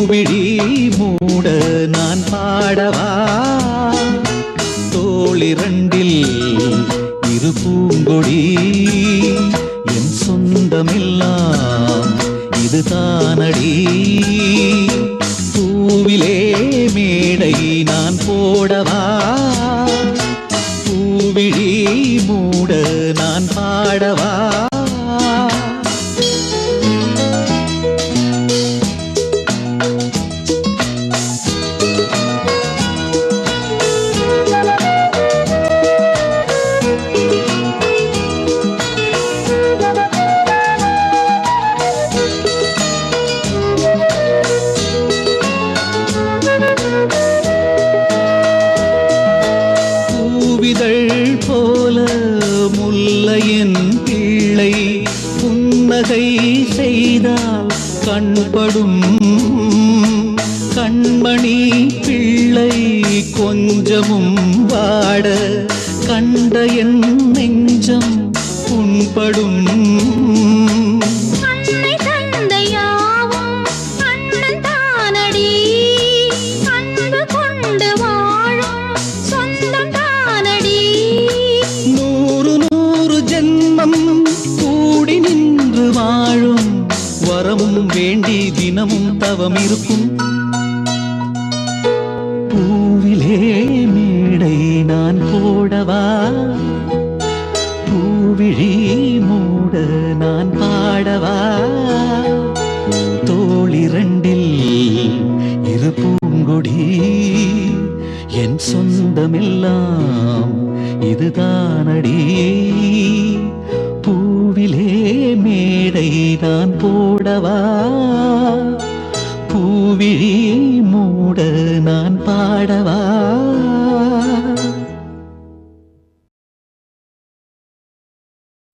பூவிழி மூட நான் பாடவா தோளிரண்டில் இரு பூங்கொடி என் சொந்தமெல்லாம் இது தானடி பூவிலே மேடை நான் போடவா பூவிழி மூட நான் பாடவா போல முல்லையின் பிள்ளை புன்னகை செய்தால் கண்படும் கண்மணி பிள்ளை கொஞ்சமும் வாட கண்ட என் நெஞ்சம் புண்படும் கூடி நின்று வாழும் வரமும் வேண்டி தினமும் தவம் இருக்கும் பூவிலே மேடை நான் போடவா பூவிழி மூட நான் பாடவா தோளிரண்டில் இரு பூங்கொடி என் சொந்தமெல்லாம் இதுதானடி பூவிலே மேடை நான் போடவா பூவிழி